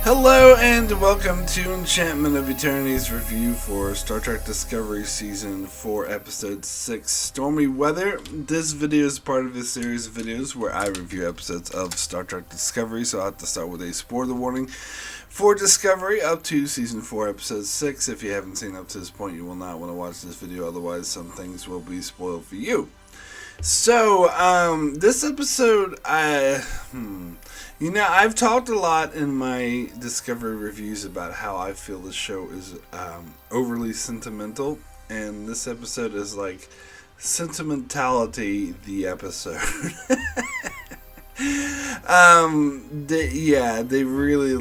Hello and welcome to Enchantment of Eternity's review for Star Trek Discovery Season 4 Episode 6, Stormy Weather. This video is part of a series of videos where I review episodes of Star Trek Discovery, so I have to start with a spoiler warning for Discovery up to Season 4 Episode 6. If you haven't seen up to this point, you will not want to watch this video, otherwise some things will be spoiled for you. So, this episode, I've talked a lot in my Discovery reviews about how I feel the show is overly sentimental, and this episode is like sentimentality the episode. They really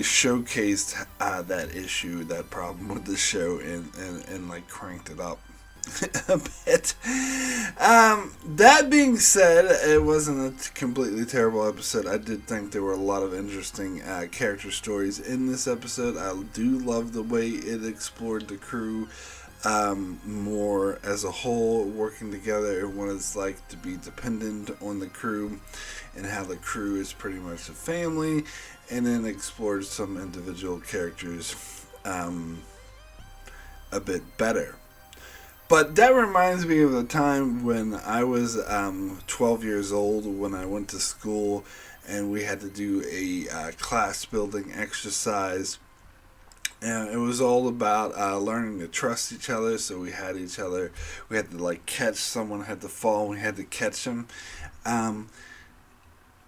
showcased that issue, that problem with the show, and like cranked it up a bit. That being said, it wasn't a completely terrible episode. I did think there were a lot of interesting character stories in this episode. I do love the way it explored the crew more as a whole, working together, and what it's like to be dependent on the crew, and how the crew is pretty much a family, and then explored some individual characters a bit better. But that reminds me of the time when I was 12 years old, when I went to school and we had to do a class building exercise. And it was all about learning to trust each other. So we had each other, we had to like catch someone, had to fall, we had to catch them.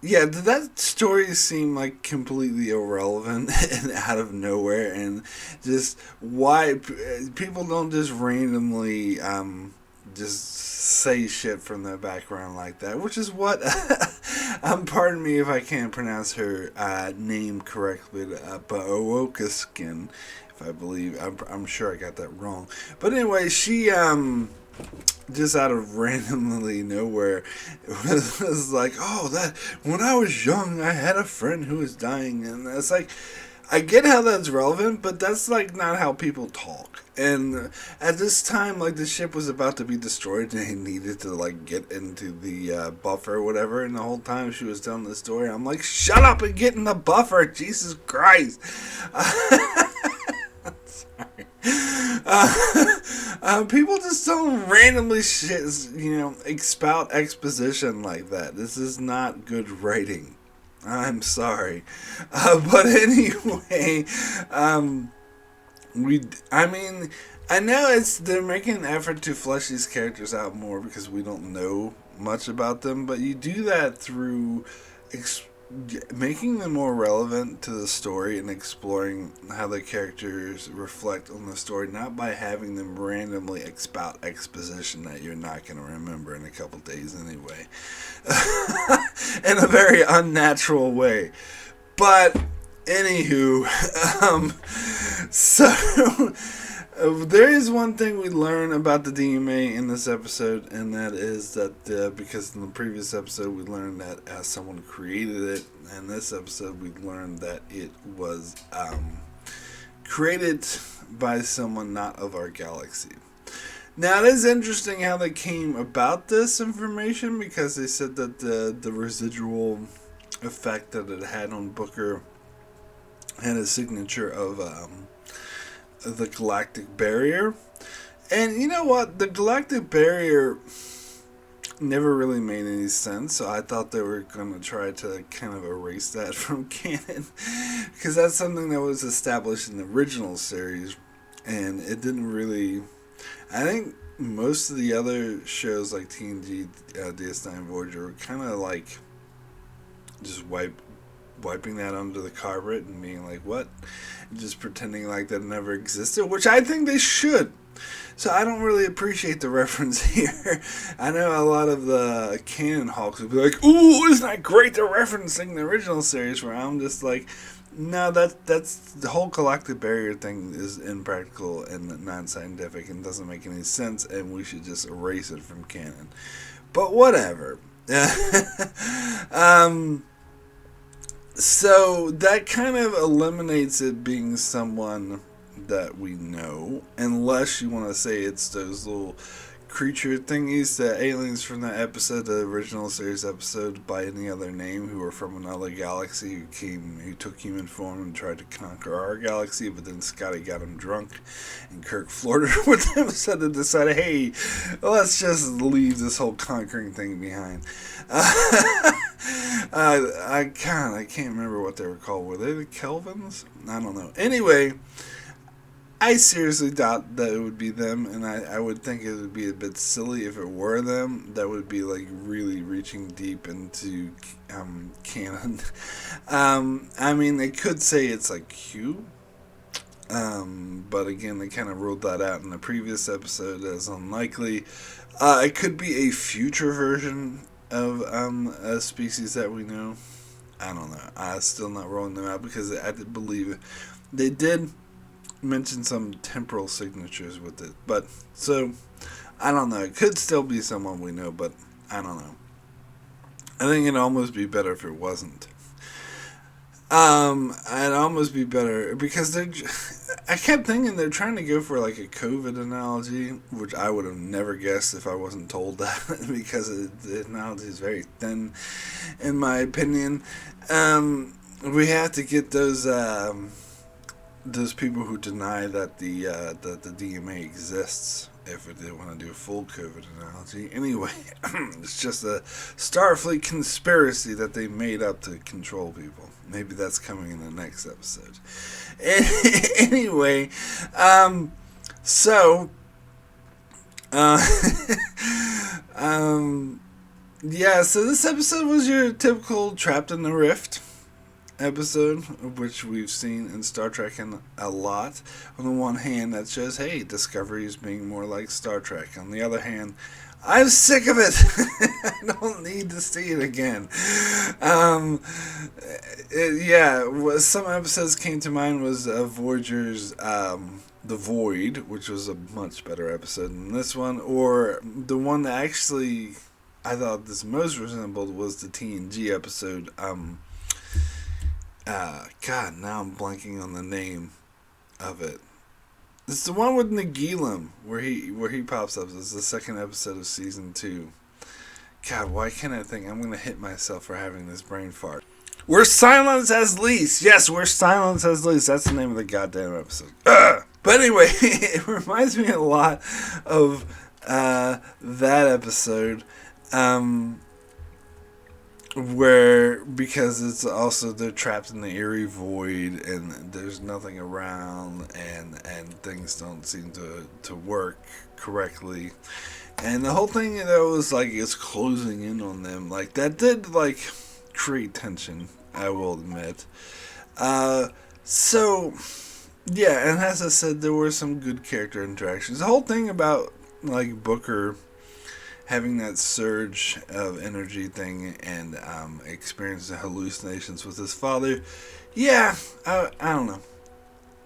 Did that story seem like completely irrelevant and out of nowhere, and just why people don't just randomly just say shit from their background like that, which is what pardon me if I can't pronounce her name correctly, Baowokaskin, if I believe, I'm sure I got that wrong, but anyway, she just out of randomly nowhere, it was like, oh, that when I was young, I had a friend who was dying, and it's like, I get how that's relevant, but that's like not how people talk. And at this time, like, the ship was about to be destroyed, and they needed to like get into the buffer or whatever. And the whole time she was telling the story, I'm like, shut up and get in the buffer, Jesus Christ. People just don't randomly expout exposition like that. This is not good writing. I'm sorry. But anyway, I know they're making an effort to flesh these characters out more because we don't know much about them, but you do that through making them more relevant to the story and exploring how the characters reflect on the story, not by having them randomly expout exposition that you're not going to remember in a couple days anyway. In a very unnatural way. But anywho, so there is one thing we learn about the DMA in this episode, and that is that because in the previous episode we learned that someone created it, and this episode we learned that it was created by someone not of our galaxy. Now, it is interesting how they came about this information, because they said that the residual effect that it had on Booker had a signature of the galactic barrier. And you know what? The galactic barrier never really made any sense, so I thought they were going to try to kind of erase that from canon, because that's something that was established in the original series, and it didn't really... I think most of the other shows like TNG, DS9, Voyager were kind of like just wiping that under the carpet and being like, what? Just pretending like that never existed, which I think they should. So I don't really appreciate the reference here. I know a lot of the canon hawks would be like, ooh, isn't that great, they're referencing the original series, where I'm just like, no, that's the whole galactic barrier thing is impractical and non-scientific and doesn't make any sense, and we should just erase it from canon. But whatever. So that kind of eliminates it being someone that we know, unless you want to say it's those little creature thingies, the aliens from that episode, the original series episode, by any other name, who were from another galaxy, who took human form and tried to conquer our galaxy, but then Scotty got him drunk, and Kirk flirted with him, so they decided, hey, let's just leave this whole conquering thing behind. I can't remember what they were called. Were they the Kelvins? I don't know. Anyway, I seriously doubt that it would be them, and I would think it would be a bit silly if it were them. That would be like really reaching deep into canon. I mean, they could say it's like Q, but again, they kind of ruled that out in the previous episode as unlikely. It could be a future version of a species that we know. I don't know. I'm still not rolling them out because I did believe it. They did mention some temporal signatures with it, but so I don't know. It could still be someone we know, but I don't know. I think it'd almost be better if it wasn't. It'd almost be better because I kept thinking they're trying to go for like a COVID analogy, which I would have never guessed if I wasn't told that because the analogy is very thin, in my opinion. We have to get those people who deny that the DMA exists, if we did want to do a full COVID analogy. Anyway, it's just a Starfleet conspiracy that they made up to control people. Maybe that's coming in the next episode. Anyway, yeah, so this episode was your typical Trapped in the Rift episode, which we've seen in Star Trek a lot. On the one hand, that shows, hey, Discovery is being more like Star Trek. On the other hand, I'm sick of it. I don't need to see it again. Some episodes came to mind was Voyager's The Void, which was a much better episode than this one, or the one that actually I thought this most resembled was the TNG episode, God, now I'm blanking on the name of it. It's the one with Nagilum where he pops up. It's the second episode of season 2. God, why can't I think? I'm gonna hit myself for having this brain fart. Where Silence Has Lease. Yes, Where Silence Has Lease. That's the name of the goddamn episode. Ugh! But anyway, it reminds me a lot of that episode. Where, because it's also, they're trapped in the eerie void and there's nothing around and things don't seem to work correctly, and the whole thing, was like it's closing in on them. Like, that did like create tension, I will admit. So yeah, and as I said, there were some good character interactions. The whole thing about like Booker having that surge of energy thing and experiencing hallucinations with his father, yeah, I don't know.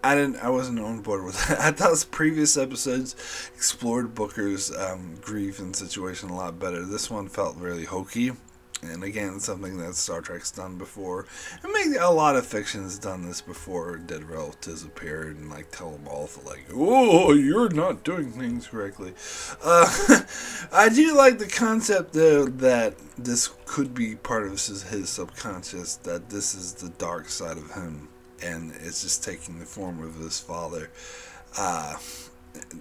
I wasn't on board with that. I thought previous episodes explored Booker's grief and situation a lot better. This one felt really hokey. And again, it's something that Star Trek's done before. And maybe a lot of fiction's done this before. Dead relatives appear and like tell them all for like, oh, you're not doing things correctly. I do like the concept though that this could be part of his subconscious. That this is the dark side of him, and it's just taking the form of his father,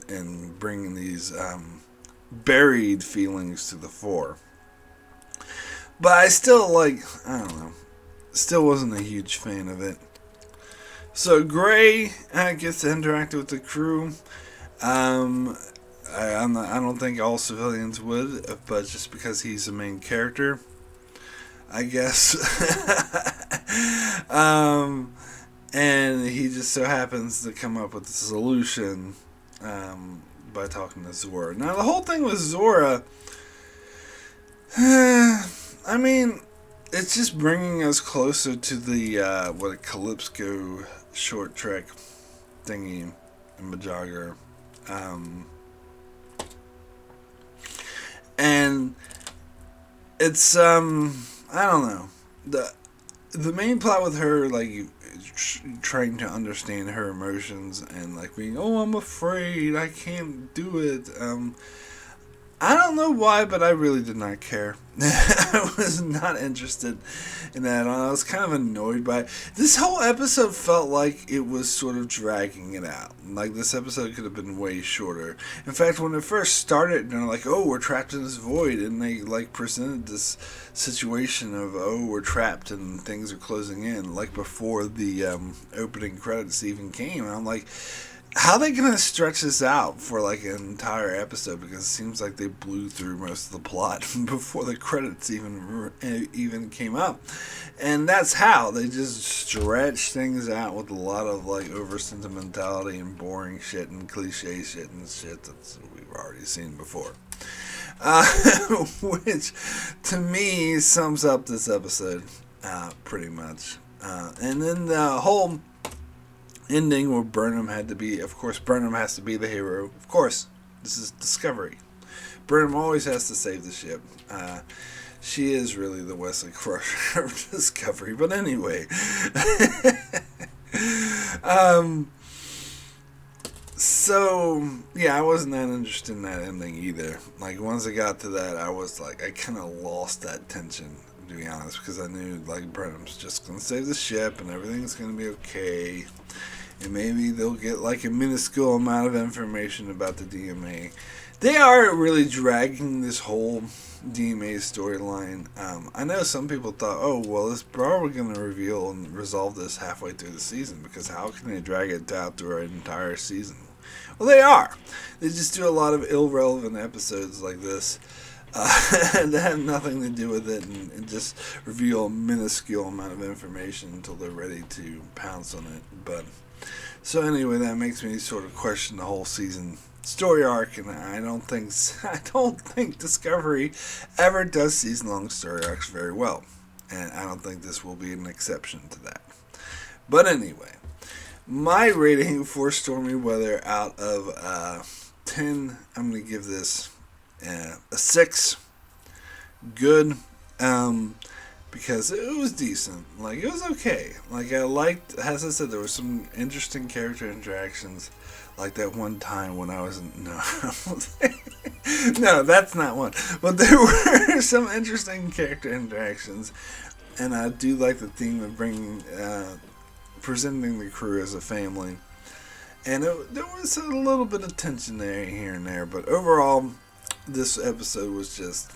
and bringing these buried feelings to the fore. But I still, I don't know, still wasn't a huge fan of it. So Gray gets to interact with the crew. I don't think all civilians would, but just because he's the main character, I guess. And he just so happens to come up with a solution by talking to Zora. Now, the whole thing with Zora, I mean, it's just bringing us closer to the Calypso short trek thingy in Voyager. And it's I don't know, the main plot with her, trying to understand her emotions and being, oh, I'm afraid, I can't do it. I don't know why, but I really did not care. I was not interested in that. I was kind of annoyed by it. This whole episode felt like it was sort of dragging it out. Like, this episode could have been way shorter. In fact, when it first started, they're like, oh, we're trapped in this void. And they, like, presented this situation of, oh, we're trapped and things are closing in. Like, before the opening credits even came. And I'm like, how are they going to stretch this out for like an entire episode? Because it seems like they blew through most of the plot before the credits even came up. And that's how they just stretch things out with a lot of like over sentimentality and boring shit and cliche shit and shit that we've already seen before. Which to me sums up this episode pretty much. And then the whole ending where Burnham had to be, of course, Burnham has to be the hero. Of course, this is Discovery. Burnham always has to save the ship. She is really the Wesley Crusher of Discovery. But anyway. So, yeah, I wasn't that interested in that ending either. Like, once I got to that, I was like, I kind of lost that tension, to be honest, because I knew, like, Burnham's just going to save the ship and everything's going to be okay. And maybe they'll get like a minuscule amount of information about the DMA. They are really dragging this whole DMA storyline. I know some people thought, oh, well, it's probably going to reveal and resolve this halfway through the season, because how can they drag it out through an entire season? Well, they are. They just do a lot of irrelevant episodes like this that have nothing to do with it, and just reveal a minuscule amount of information until they're ready to pounce on it. But so anyway, that makes me sort of question the whole season story arc, and I don't think Discovery ever does season-long story arcs very well, and I don't think this will be an exception to that. But anyway, my rating for Stormy Weather out of 10, I'm going to give this a 6. Good. Because it was decent. Like, it was okay. Like, I liked, as I said, there were some interesting character interactions. Like that one time when I was no, that's not one. But there were some interesting character interactions. And I do like the theme of presenting the crew as a family. And there was a little bit of tension there, here and there. But overall, this episode was just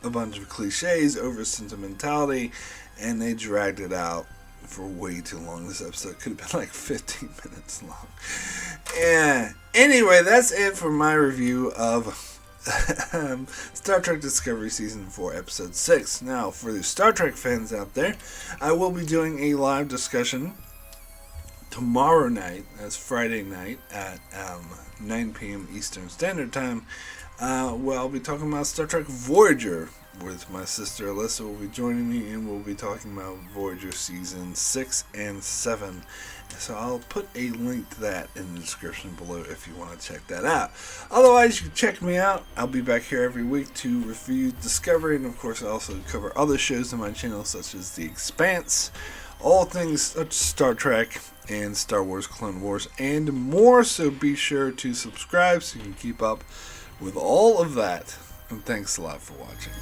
a bunch of cliches, over sentimentality, and they dragged it out for way too long. This episode could have been like 15 minutes long. Yeah. Anyway, that's it for my review of Star Trek Discovery Season 4, Episode 6. Now, for the Star Trek fans out there, I will be doing a live discussion tomorrow night, that's Friday night, at 9 p.m. Eastern Standard Time, where I'll be talking about Star Trek Voyager with my sister Alyssa. Will be joining me, and we'll be talking about Voyager Season 6 and 7. So I'll put a link to that in the description below if you want to check that out. Otherwise, you can check me out. I'll be back here every week to review Discovery, and of course I also cover other shows on my channel, such as The Expanse, all things Star Trek and Star Wars Clone Wars, and more. So be sure to subscribe so you can keep up with all of that. And thanks a lot for watching.